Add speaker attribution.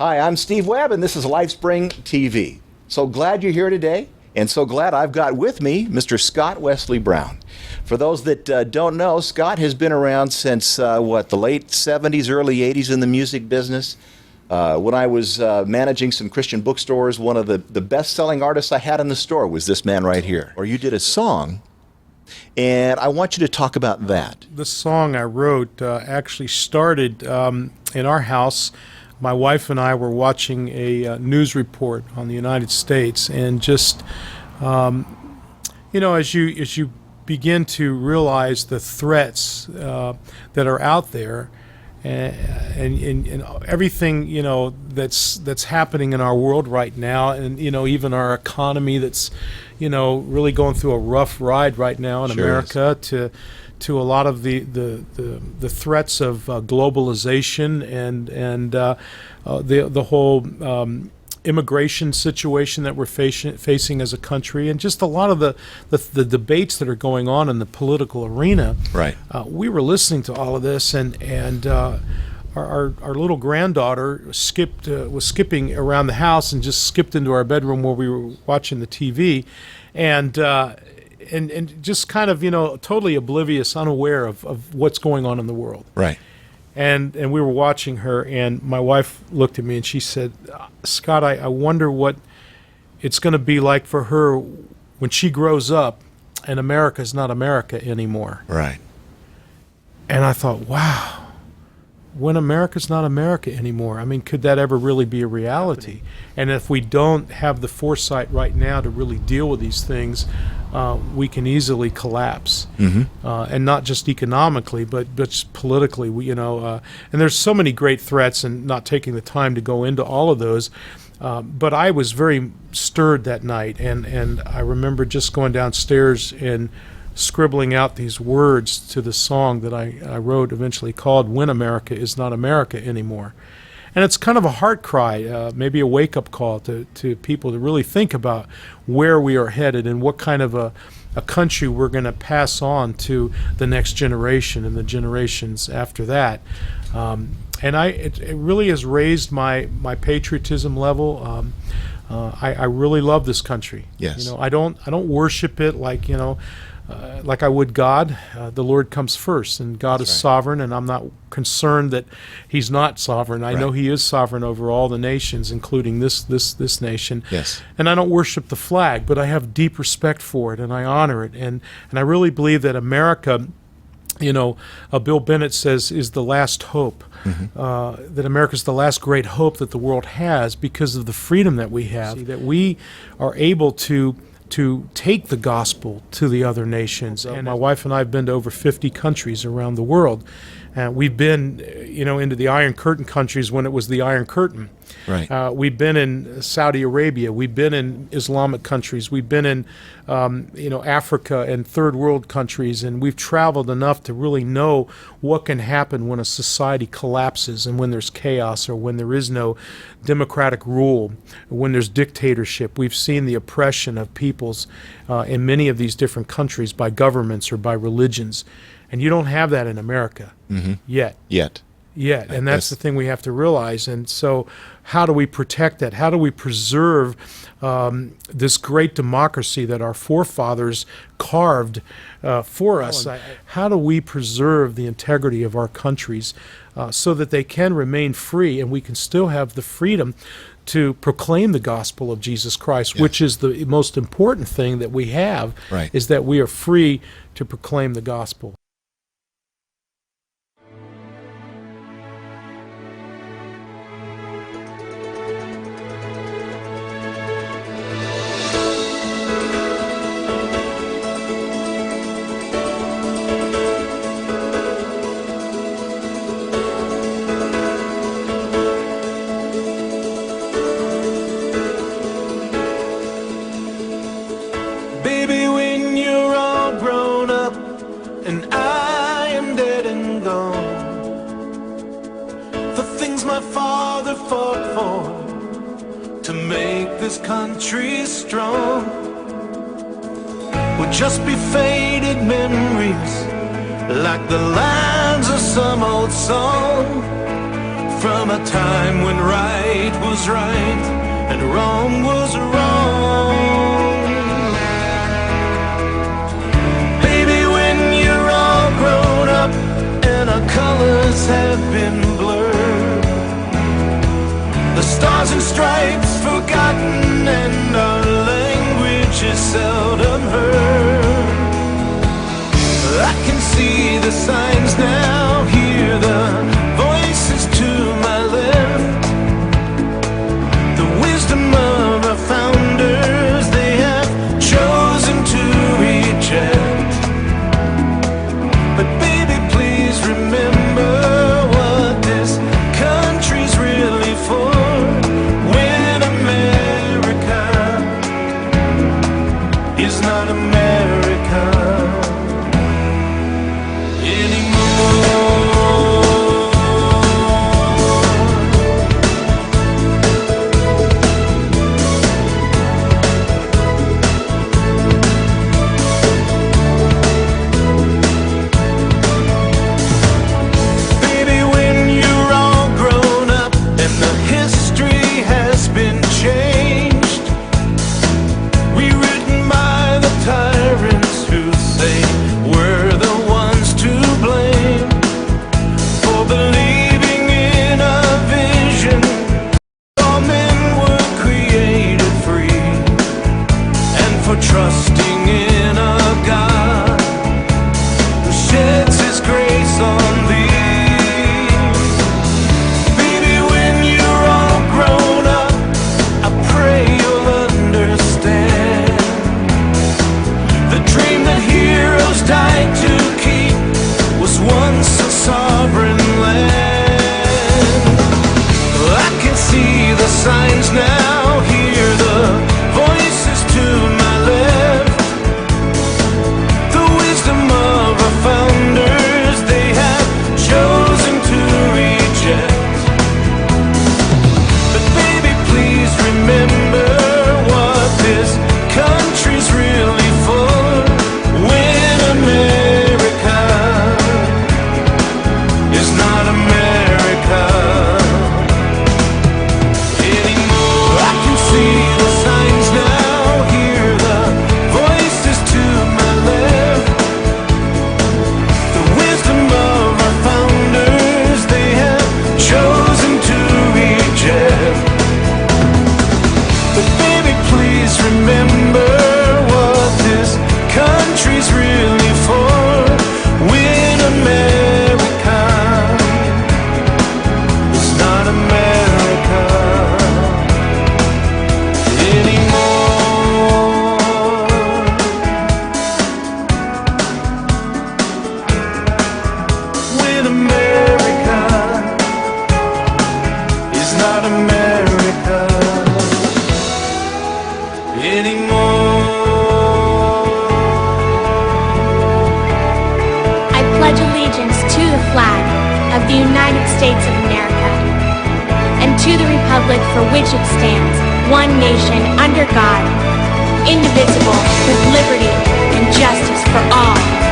Speaker 1: Hi, I'm Steve Webb, and this is Lifespring TV. So glad you're here today, and so glad I've got with me Mr. Scott Wesley Brown. For those that don't know, Scott has been around since, the late 70s, early 80s in the music business. When I was managing some Christian bookstores, one of the best-selling artists I had in the store was this man right here. Or you did a song, and I want you to talk about that.
Speaker 2: The song I wrote actually started in our house. My wife and I were watching a news report on the United States, and just, as you begin to realize the threats that are out there, and everything that's happening in our world right now, and even our economy that's really going through a rough ride right now in America, to a lot of the threats of globalization and the whole immigration situation that we're facing as a country, and just a lot of the debates that are going on in the political arena.
Speaker 1: Right.
Speaker 2: We were listening to all of this, and our little granddaughter was skipping around the house and just skipped into our bedroom where we were watching the TV, and just kind of totally oblivious, unaware of what's going on in the world.
Speaker 1: Right.
Speaker 2: And we were watching her, and my wife looked at me and she said, "Scott, I wonder what it's going to be like for her when she grows up and America's not America anymore."
Speaker 1: Right.
Speaker 2: And I thought, wow, when America's not America anymore, I mean, could that ever really be a reality? And if we don't have the foresight right now to really deal with these things, we can easily collapse, and not just economically, but just politically. And there's so many great threats, and not taking the time to go into all of those. But I was very stirred that night, and I remember just going downstairs and scribbling out these words to the song that I wrote, eventually called "When America Is Not America Anymore." And it's kind of a heart cry, maybe a wake-up call to people to really think about where we are headed and what kind of a country we're going to pass on to the next generation and the generations after that. And it really has raised my patriotism level. I really love this country.
Speaker 1: Yes.
Speaker 2: I don't worship it like I would God. The Lord comes first, and God is sovereign, and I'm not concerned that He's not sovereign. I know He is sovereign over all the nations, including this nation.
Speaker 1: Yes.
Speaker 2: And I don't worship the flag, but I have deep respect for it, and I honor it. And I really believe that America, Bill Bennett says, is the last hope. That America is the last great hope that the world has because of the freedom that we have, that we are able to take the gospel to the other nations. And my wife and I have been to over 50 countries around the world. We've been, into the Iron Curtain countries when it was the Iron Curtain.
Speaker 1: Right.
Speaker 2: We've been in Saudi Arabia. We've been in Islamic countries. We've been in, Africa and third world countries. And we've traveled enough to really know what can happen when a society collapses and when there's chaos, or when there is no democratic rule, when there's dictatorship. We've seen the oppression of peoples in many of these different countries by governments or by religions. And you don't have that in America yet. And that's the thing we have to realize. And so how do we protect that? How do we preserve this great democracy that our forefathers carved for us? How do we preserve the integrity of our countries so that they can remain free, and we can still have the freedom to proclaim the gospel of Jesus Christ, which is the most important thing that we have, is that we are free to proclaim the gospel.
Speaker 3: Baby, when you're all grown up and I am dead and gone, the things my father fought for to make this country strong will just be faded memories, like the lines of some old song. from a time when right was right and wrong was wrong. Baby, when you're all grown up and our colors have been blurred, the stars and stripes forgotten and our language is seldom heard. I can see the signs now, hear the voices to my left, the wisdom of our founders they have chosen to reject. But baby, please remember what this country's really for. When America is not America trusting in a God who sheds his grace on thee. Baby, when you're all grown up, I pray you'll understand the dream that heroes died to keep was once a sovereign land. I can see the signs now, hear the voices to my left, the wisdom of our founders they have chosen to reject. But baby, please remember what this country's really for. When America is not America anymore. I can see the signs now, hear the voices to my left, the wisdom of our founders they have chosen to reject. But baby, please remember what this country's really for. When America is not America anymore. When America is not America anymore.
Speaker 4: I pledge allegiance to the flag of the United States of America and to the republic for which it stands, one nation, under God, indivisible, with liberty and justice for all.